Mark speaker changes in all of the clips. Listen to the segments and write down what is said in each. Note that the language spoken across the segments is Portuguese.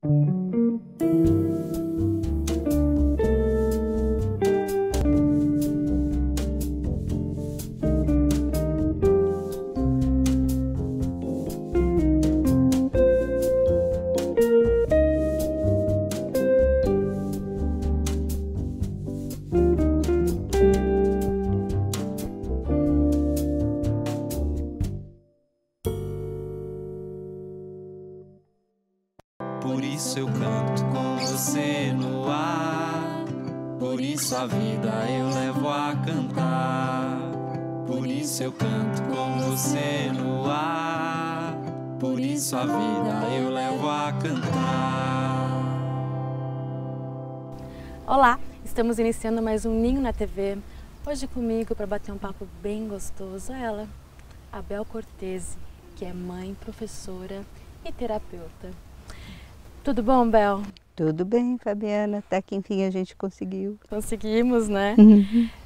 Speaker 1: Por isso eu canto com você no ar, por isso a vida eu levo a cantar. Por isso eu canto com você no ar, por isso a vida eu levo a cantar.
Speaker 2: Olá, estamos iniciando mais um Ninho na TV. Hoje comigo para bater um papo bem gostoso ela, a Bel Cortese, que é mãe, professora e terapeuta. Tudo bom, Bel?
Speaker 3: Tudo bem, Fabiana, até que enfim a gente conseguiu.
Speaker 2: Conseguimos, né?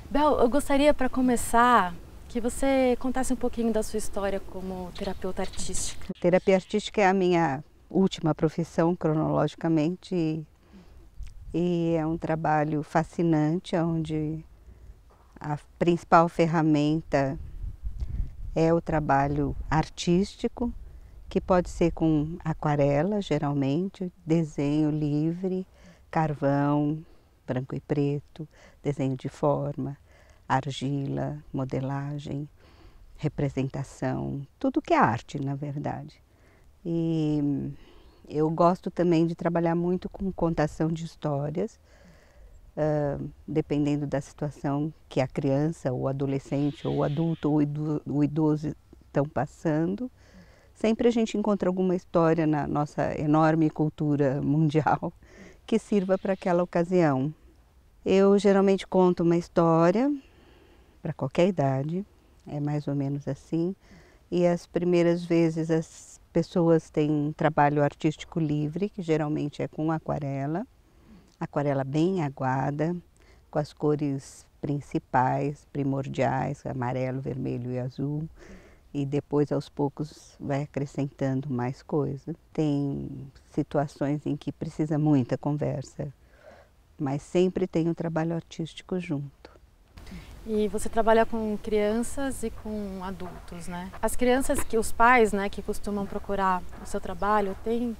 Speaker 2: Bel, eu gostaria para começar que você contasse um pouquinho da sua história como terapeuta artística.
Speaker 3: Terapia artística é a minha última profissão cronologicamente e é um trabalho fascinante onde a principal ferramenta é o trabalho artístico, que pode ser com aquarela, geralmente, desenho livre, carvão, branco e preto, desenho de forma, argila, modelagem, representação, tudo que é arte, na verdade. E eu gosto também de trabalhar muito com contação de histórias, dependendo da situação que a criança, o adolescente, ou o adulto, ou o idoso estão passando. Sempre a gente encontra alguma história na nossa enorme cultura mundial que sirva para aquela ocasião. Eu geralmente conto uma história para qualquer idade, é mais ou menos assim, e as primeiras vezes as pessoas têm um trabalho artístico livre, que geralmente é com aquarela bem aguada, com as cores principais, primordiais, amarelo, vermelho e azul. E depois, aos poucos, vai acrescentando mais coisa. Tem situações em que precisa muita conversa, mas sempre tem um trabalho artístico junto.
Speaker 2: E você trabalha com crianças e com adultos, né? As crianças, os pais, né, que costumam procurar o seu trabalho, têm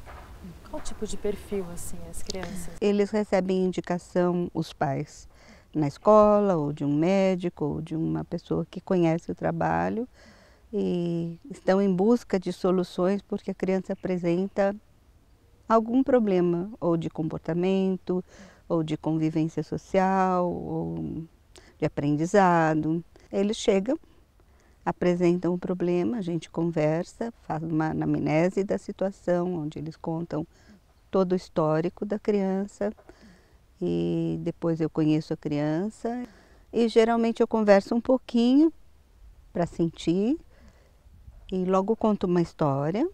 Speaker 2: qual tipo de perfil, assim, as crianças?
Speaker 3: Eles recebem indicação, os pais, na escola, ou de um médico, ou de uma pessoa que conhece o trabalho, e estão em busca de soluções porque a criança apresenta algum problema, ou de comportamento, ou de convivência social, ou de aprendizado. Eles chegam, apresentam o problema, a gente conversa, faz uma anamnese da situação, onde eles contam todo o histórico da criança, e depois eu conheço a criança, e geralmente eu converso um pouquinho para sentir, e logo conto uma história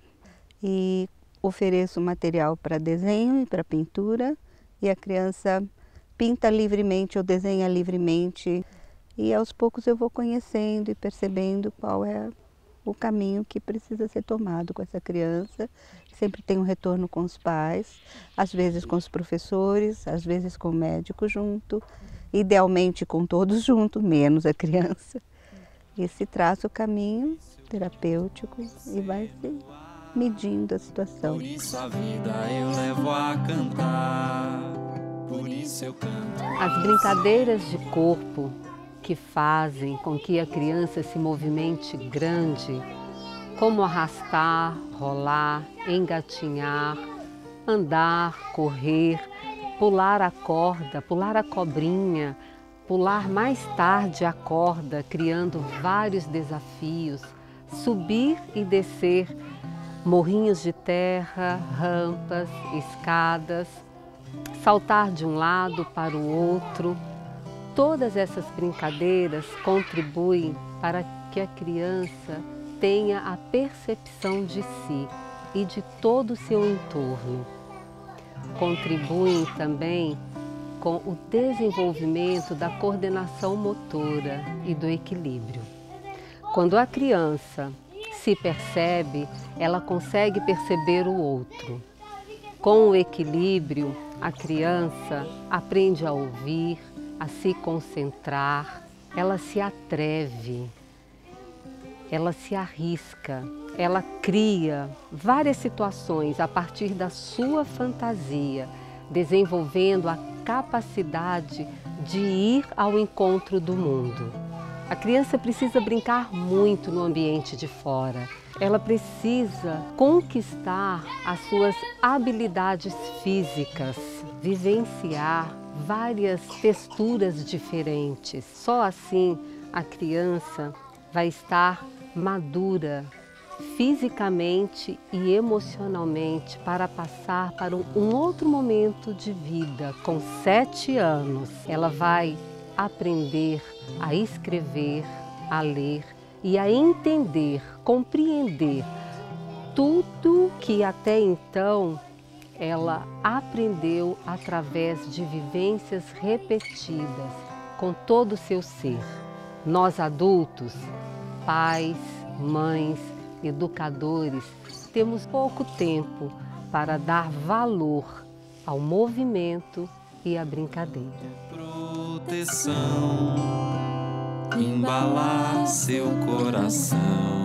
Speaker 3: e ofereço material para desenho e para pintura, e a criança pinta livremente ou desenha livremente, e aos poucos eu vou conhecendo e percebendo qual é o caminho que precisa ser tomado com essa criança. Sempre tem um retorno com os pais, às vezes com os professores, às vezes com o médico junto, idealmente com todos junto, menos a criança. E se traça o caminho terapêutico e vai se medindo a situação.
Speaker 1: Por isso a vida eu levo a cantar, por isso eu canto.
Speaker 4: As brincadeiras de corpo que fazem com que a criança se movimente grande, como arrastar, rolar, engatinhar, andar, correr, pular a corda, pular a cobrinha, pular mais tarde a corda, criando vários desafios, subir e descer morrinhos de terra, rampas, escadas, saltar de um lado para o outro. Todas essas brincadeiras contribuem para que a criança tenha a percepção de si e de todo o seu entorno. Contribuem também com o desenvolvimento da coordenação motora e do equilíbrio. Quando a criança se percebe, ela consegue perceber o outro. Com o equilíbrio, a criança aprende a ouvir, a se concentrar, ela se atreve, ela se arrisca, ela cria várias situações a partir da sua fantasia, desenvolvendo a capacidade de ir ao encontro do mundo. A criança precisa brincar muito no ambiente de fora. Ela precisa conquistar as suas habilidades físicas, vivenciar várias texturas diferentes. Só assim a criança vai estar madura fisicamente e emocionalmente para passar para um outro momento de vida. Com 7 anos, ela vai aprender a escrever, a ler e a entender, compreender tudo que até então ela aprendeu através de vivências repetidas com todo o seu ser. Nós adultos, pais, mães, educadores, temos pouco tempo para dar valor ao movimento e à brincadeira.
Speaker 1: Proteção, embalar seu coração.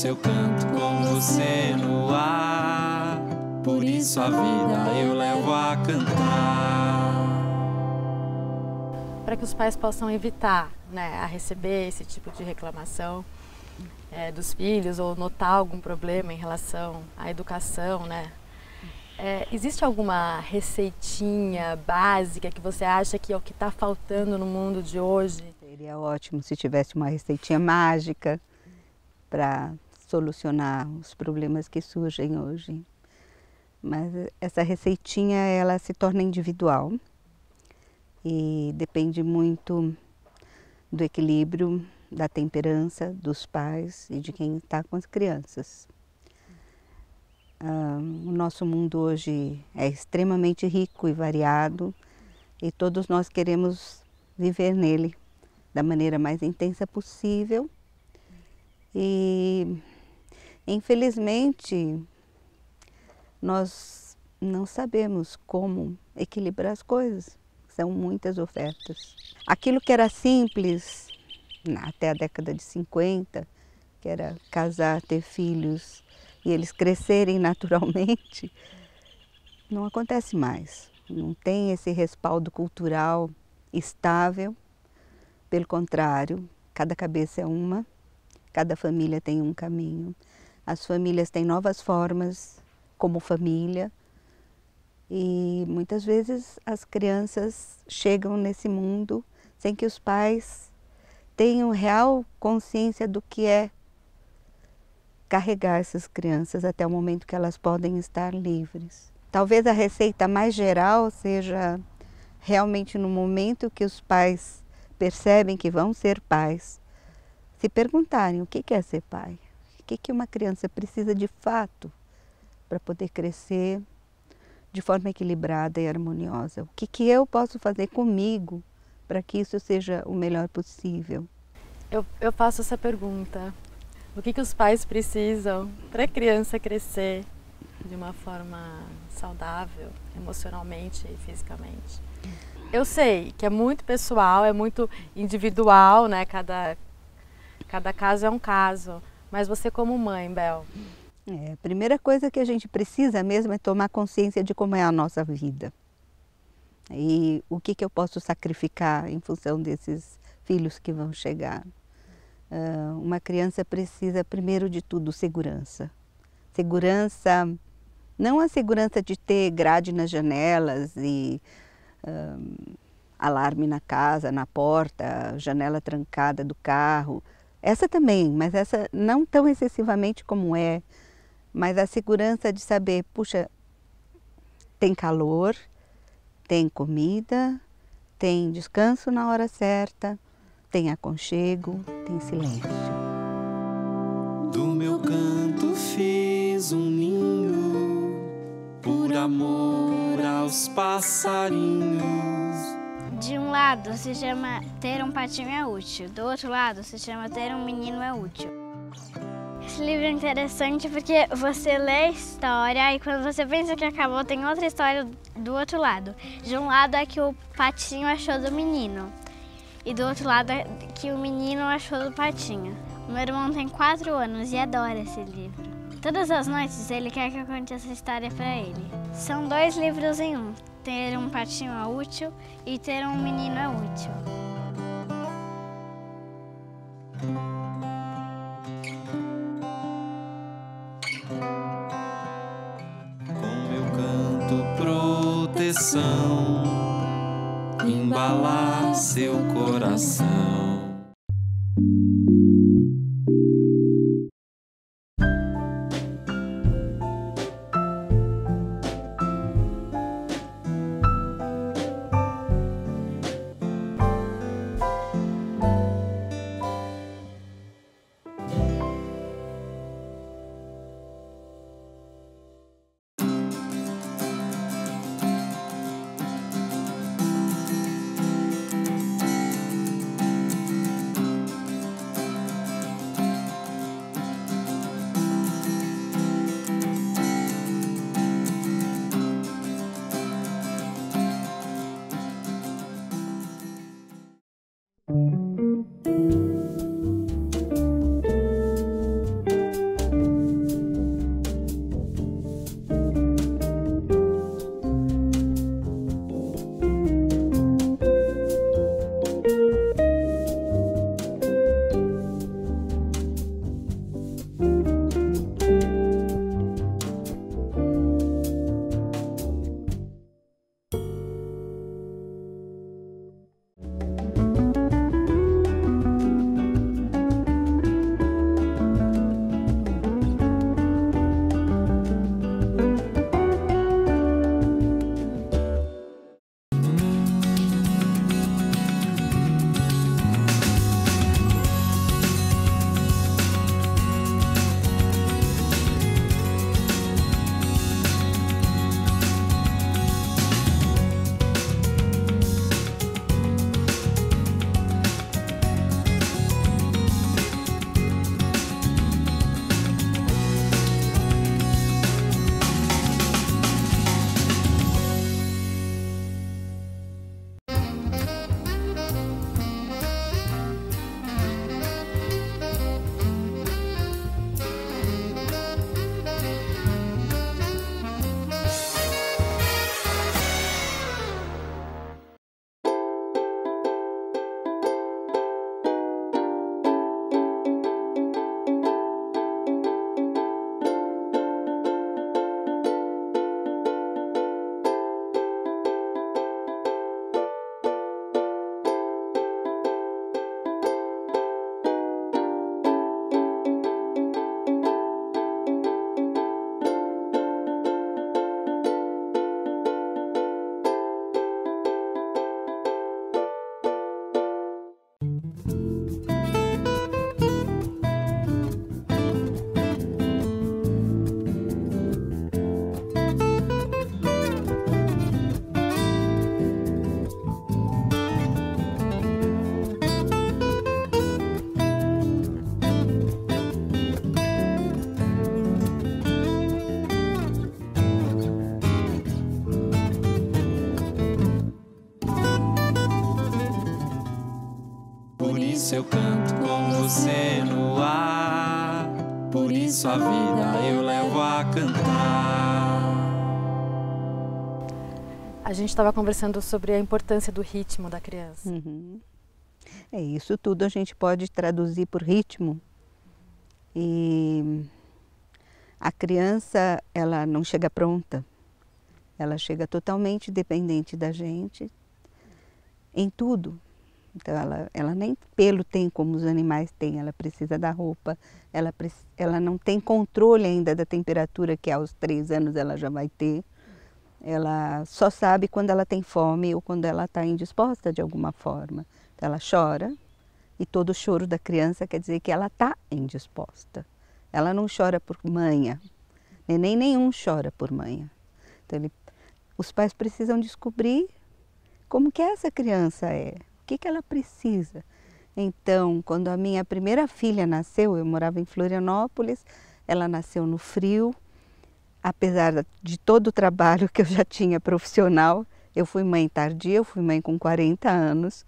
Speaker 1: isso eu canto com você no ar, por isso a vida eu levo a cantar.
Speaker 2: Para que os pais possam evitar, né, a receber esse tipo de reclamação dos filhos ou notar algum problema em relação à educação, né, Existe alguma receitinha básica que você acha que é o que está faltando no mundo de hoje?
Speaker 3: Seria ótimo se tivesse uma receitinha mágica para solucionar os problemas que surgem hoje. Mas essa receitinha, ela se torna individual e depende muito do equilíbrio, da temperança dos pais e de quem está com as crianças. O nosso mundo hoje é extremamente rico e variado e todos nós queremos viver nele da maneira mais intensa possível. E, infelizmente, nós não sabemos como equilibrar as coisas. São muitas ofertas. Aquilo que era simples até a década de 50, que era casar, ter filhos e eles crescerem naturalmente, não acontece mais. Não tem esse respaldo cultural estável. Pelo contrário, cada cabeça é uma, cada família tem um caminho. As famílias têm novas formas como família e muitas vezes as crianças chegam nesse mundo sem que os pais tenham real consciência do que é carregar essas crianças até o momento que elas podem estar livres. Talvez a receita mais geral seja realmente no momento que os pais percebem que vão ser pais, se perguntarem o que é ser pai, o que uma criança precisa de fato para poder crescer de forma equilibrada e harmoniosa. O que eu posso fazer comigo para que isso seja o melhor possível?
Speaker 2: Eu faço essa pergunta. O que os pais precisam para a criança crescer de uma forma saudável, emocionalmente e fisicamente? Eu sei que é muito pessoal, é muito individual, né? Cada caso é um caso. Mas você como mãe, Bel?
Speaker 3: A primeira coisa que a gente precisa mesmo é tomar consciência de como é a nossa vida. E o que eu posso sacrificar em função desses filhos que vão chegar. Uma criança precisa, primeiro de tudo, segurança. Segurança, não a segurança de ter grade nas janelas e alarme na casa, na porta, janela trancada do carro. Essa também, mas essa não tão excessivamente como é. Mas a segurança de saber, puxa, tem calor, tem comida, tem descanso na hora certa, tem aconchego, tem silêncio.
Speaker 1: Do meu canto fiz um ninho, por amor aos passarinhos.
Speaker 5: De um lado se chama ter um patinho é útil, do outro lado se chama ter um menino é útil. Esse livro é interessante porque você lê a história e quando você pensa que acabou, tem outra história do outro lado. De um lado é que o patinho achou do menino e do outro lado é que o menino achou do patinho. O meu irmão tem 4 anos e adora esse livro. Todas as noites ele quer que eu conte essa história para ele. São 2 livros em um. Ter um patinho é útil e ter um menino é útil.
Speaker 1: Proteção, embalar seu coração. isso eu canto com você no ar, por isso a vida eu levo a cantar.
Speaker 2: A gente estava conversando sobre a importância do ritmo da criança.
Speaker 3: É, isso tudo a gente pode traduzir por ritmo. E a criança, ela não chega pronta, ela chega totalmente dependente da gente em tudo. Então ela nem pelo tem como os animais têm, ela precisa da roupa, ela não tem controle ainda da temperatura que aos 3 anos ela já vai ter. Ela só sabe quando ela tem fome ou quando ela está indisposta de alguma forma. Então ela chora e todo choro da criança quer dizer que ela está indisposta. Ela não chora por manha, nenhum chora por manha. Então os pais precisam descobrir como que essa criança é, o que ela precisa. Então, quando a minha primeira filha nasceu, eu morava em Florianópolis, ela nasceu no frio. Apesar de todo o trabalho que eu já tinha profissional, eu fui mãe tardia, eu fui mãe com 40 anos.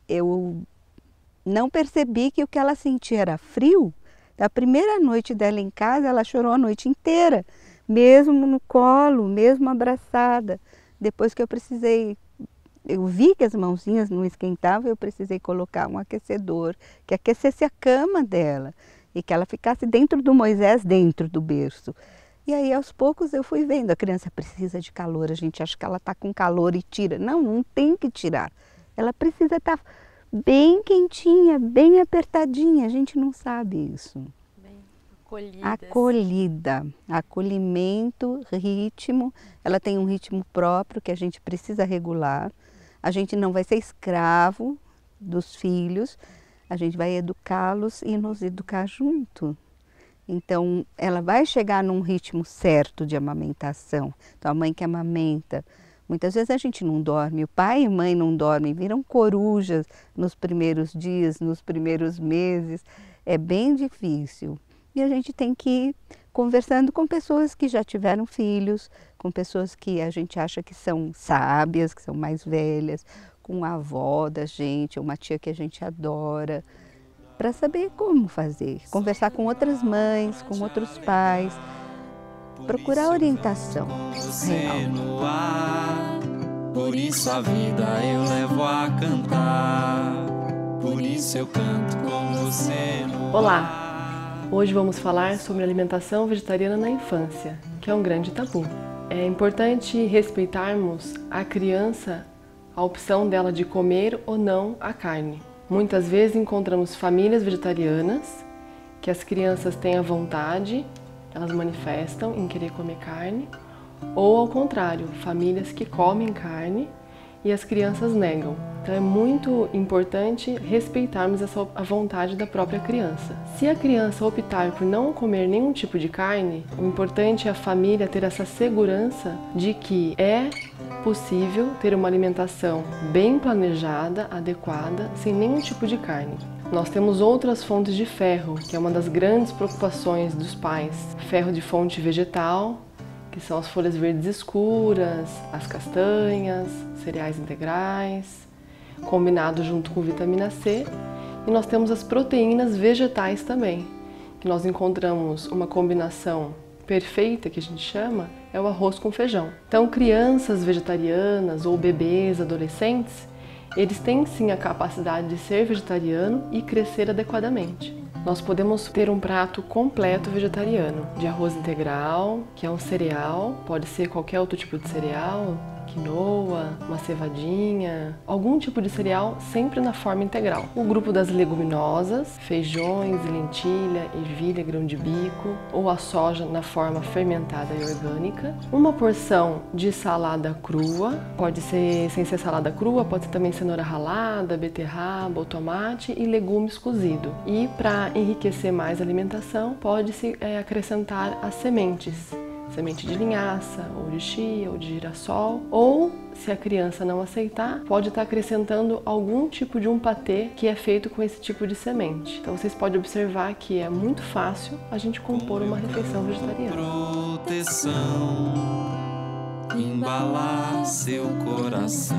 Speaker 3: Eu não percebi que o que ela sentia era frio. Da primeira noite dela em casa, ela chorou a noite inteira, mesmo no colo, mesmo abraçada. Depois que eu vi que as mãozinhas não esquentavam, eu precisei colocar um aquecedor, que aquecesse a cama dela e que ela ficasse dentro do Moisés, dentro do berço. E aí, aos poucos, eu fui vendo, a criança precisa de calor, a gente acha que ela está com calor e tira. Não, não tem que tirar. Ela precisa estar bem quentinha, bem apertadinha, a gente não sabe isso.
Speaker 2: Bem acolhida.
Speaker 3: Acolhida, acolhimento, ritmo. Ela tem um ritmo próprio que a gente precisa regular. A gente não vai ser escravo dos filhos, a gente vai educá-los e nos educar junto. Então, ela vai chegar num ritmo certo de amamentação. Então, a mãe que amamenta, muitas vezes a gente não dorme, o pai e a mãe não dormem, viram corujas nos primeiros dias, nos primeiros meses. É bem difícil. E a gente tem que ir conversando com pessoas que já tiveram filhos, com pessoas que a gente acha que são sábias, que são mais velhas, com a avó da gente, uma tia que a gente adora, para saber como fazer, conversar com outras mães, com outros pais, procurar orientação real.
Speaker 1: No ar, por isso a vida eu levo a cantar, por isso eu canto com você no
Speaker 6: Olá! Hoje vamos falar sobre alimentação vegetariana na infância, que é um grande tabu. É importante respeitarmos a criança, a opção dela de comer ou não a carne. Muitas vezes encontramos famílias vegetarianas que as crianças têm a vontade, elas manifestam em querer comer carne, ou ao contrário, famílias que comem carne e as crianças negam. Então é muito importante respeitarmos a vontade da própria criança. Se a criança optar por não comer nenhum tipo de carne, o importante é a família ter essa segurança de que é possível ter uma alimentação bem planejada, adequada, sem nenhum tipo de carne. Nós temos outras fontes de ferro, que é uma das grandes preocupações dos pais. Ferro de fonte vegetal, que são as folhas verdes escuras, as castanhas, cereais integrais, combinado junto com vitamina C. E nós temos as proteínas vegetais também, que nós encontramos uma combinação perfeita, que a gente chama, é o arroz com feijão. Então, crianças vegetarianas ou bebês, adolescentes, eles têm sim a capacidade de ser vegetariano e crescer adequadamente. Nós podemos ter um prato completo vegetariano, de arroz integral, que é um cereal, pode ser qualquer outro tipo de cereal, quinoa, uma cevadinha, algum tipo de cereal sempre na forma integral. O grupo das leguminosas, feijões, lentilha, ervilha, grão de bico, ou a soja na forma fermentada e orgânica. Uma porção de salada crua, pode ser sem ser salada crua, pode ser também cenoura ralada, beterraba ou tomate e legumes cozidos. E para enriquecer mais a alimentação, pode-se acrescentar as sementes. Semente de linhaça, ou de chia, ou de girassol, ou, se a criança não aceitar, pode estar acrescentando algum tipo de um patê que é feito com esse tipo de semente. Então vocês podem observar que é muito fácil a gente compor uma refeição vegetariana.
Speaker 1: Proteção, embalar seu coração.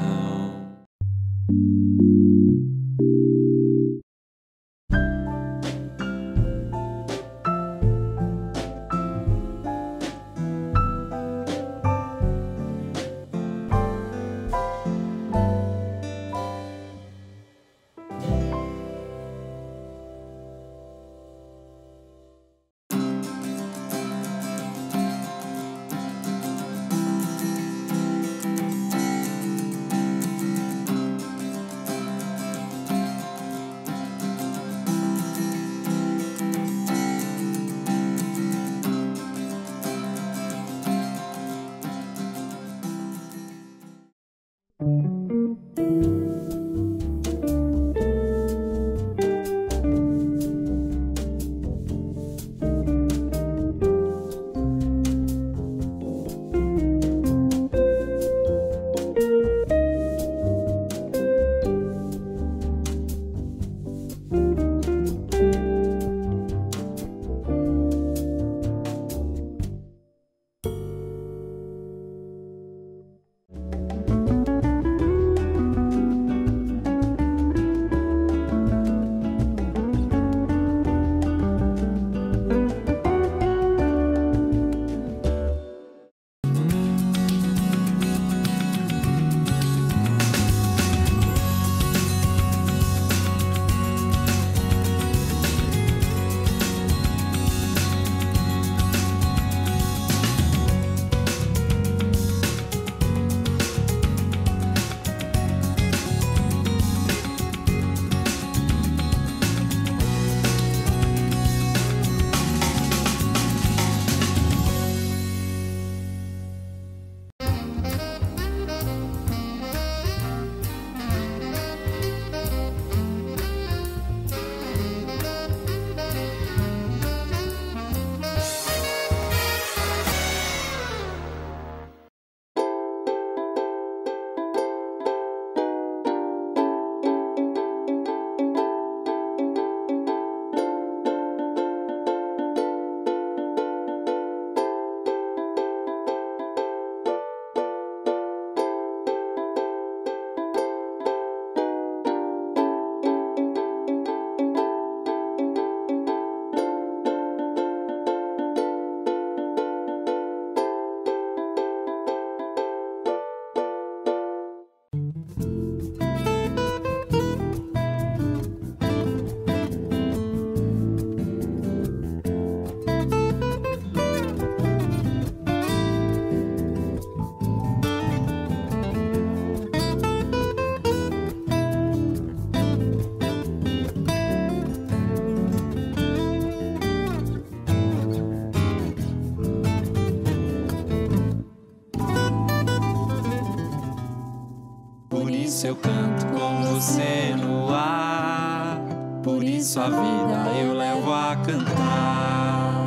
Speaker 1: isso eu canto com você no ar, por isso a vida eu levo a cantar.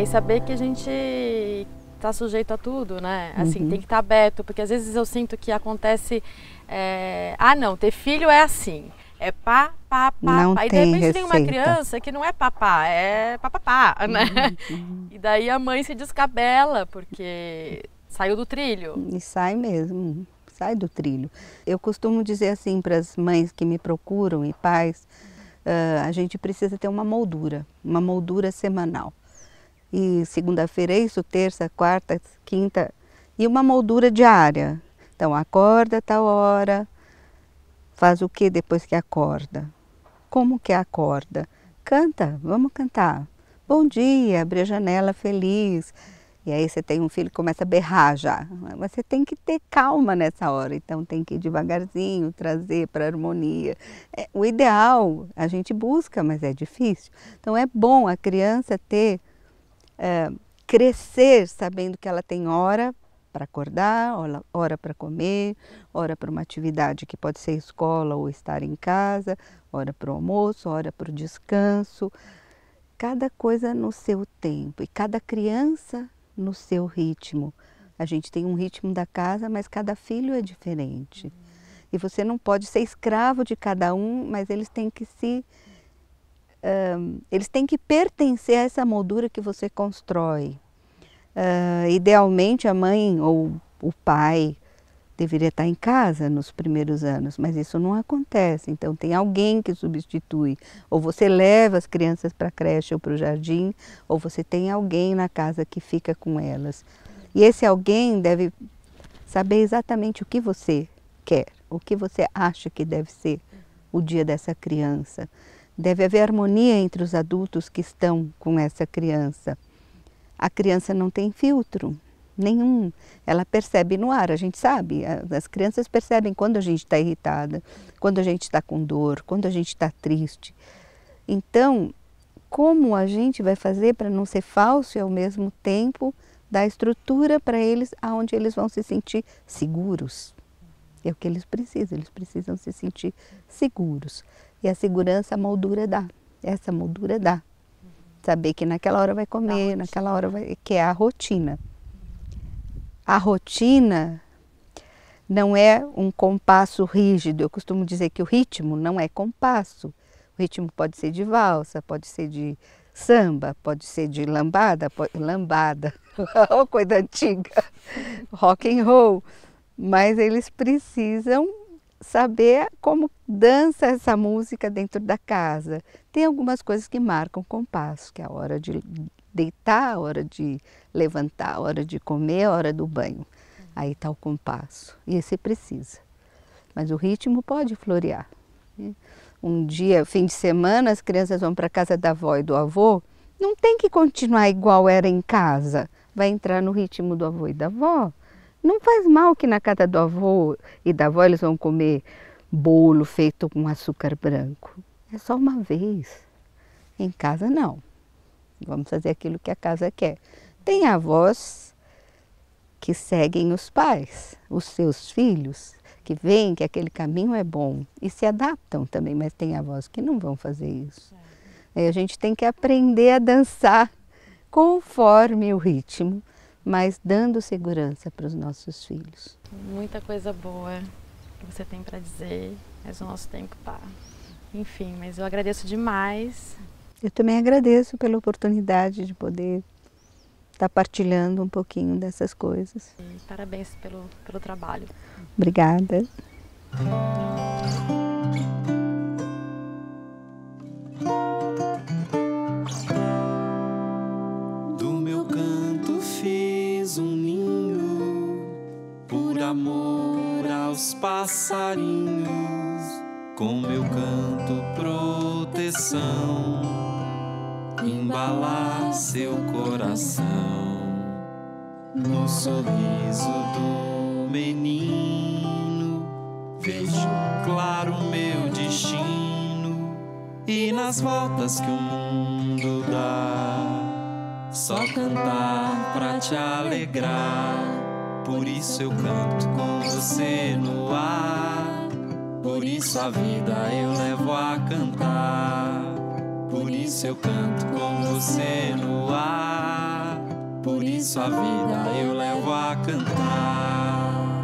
Speaker 2: E saber que a gente tá sujeito a tudo, né? Assim, tem que estar aberto, porque às vezes eu sinto que acontece, não, ter filho é assim, é pá, pá, pá, pá. E de repente tem uma criança que não é papá, é papapá, né? E daí a mãe se descabela, porque saiu do trilho.
Speaker 3: E sai mesmo, sai do trilho. Eu costumo dizer assim para as mães que me procuram e pais, a gente precisa ter uma moldura semanal. E segunda-feira é isso, terça, quarta, quinta, e uma moldura diária. Então acorda a tal hora, faz o que depois que acorda? Como que acorda? Canta, vamos cantar. Bom dia, abre a janela feliz. E aí você tem um filho que começa a berrar já. Você tem que ter calma nessa hora, então tem que ir devagarzinho, trazer para a harmonia. O ideal a gente busca, mas é difícil. Então é bom a criança ter, crescer sabendo que ela tem hora para acordar, hora para comer, hora para uma atividade que pode ser escola ou estar em casa, hora para o almoço, hora para o descanso. Cada coisa no seu tempo e cada criança no seu ritmo. A gente tem um ritmo da casa, mas cada filho é diferente. E você não pode ser escravo de cada um, mas eles têm que eles têm que pertencer a essa moldura que você constrói. Idealmente a mãe ou o pai deveria estar em casa nos primeiros anos, mas isso não acontece. Então tem alguém que substitui. Ou você leva as crianças para a creche ou para o jardim, ou você tem alguém na casa que fica com elas. E esse alguém deve saber exatamente o que você quer, o que você acha que deve ser o dia dessa criança. Deve haver harmonia entre os adultos que estão com essa criança. A criança não tem filtro nenhum, ela percebe no ar, a gente sabe, as crianças percebem quando a gente está irritada, quando a gente está com dor, quando a gente está triste. Então, como a gente vai fazer para não ser falso e ao mesmo tempo dar estrutura para eles aonde eles vão se sentir seguros? É o que eles precisam se sentir seguros. E a segurança a moldura dá, essa moldura dá. Saber que naquela hora vai comer, naquela hora vai... que é a rotina. A rotina não é um compasso rígido. Eu costumo dizer que o ritmo não é compasso. O ritmo pode ser de valsa, pode ser de samba, pode ser de lambada, lambada, coisa antiga, rock and roll. Mas eles precisam saber como dança essa música dentro da casa. Tem algumas coisas que marcam compasso, que é a hora de deitar, a hora de levantar, a hora de comer, a hora do banho. Aí está o compasso, e esse precisa. Mas o ritmo pode florear. Um dia, fim de semana, as crianças vão para a casa da avó e do avô, não tem que continuar igual era em casa. Vai entrar no ritmo do avô e da avó. Não faz mal que na casa do avô e da avó eles vão comer bolo feito com açúcar branco. É só uma vez. Em casa, não. Vamos fazer aquilo que a casa quer. Tem avós que seguem os pais, os seus filhos, que veem que aquele caminho é bom e se adaptam também, mas tem avós que não vão fazer isso. Aí a gente tem que aprender a dançar conforme o ritmo, mas dando segurança para os nossos filhos.
Speaker 2: Muita coisa boa que você tem para dizer, mas o nosso tempo tá. Enfim, mas eu agradeço demais.
Speaker 3: Eu também agradeço pela oportunidade de poder estar partilhando um pouquinho dessas coisas.
Speaker 2: E parabéns pelo trabalho.
Speaker 3: Obrigada.
Speaker 1: Do meu canto fiz um ninho, por amor aos passarinhos, com meu canto proteção, embalar seu coração. No sorriso do menino vejo claro meu destino, e nas voltas que o mundo dá, só cantar pra te alegrar. Por isso eu canto com você no ar, por isso a vida eu levo a cantar. Por isso eu canto com você no ar, por isso a vida eu levo a cantar.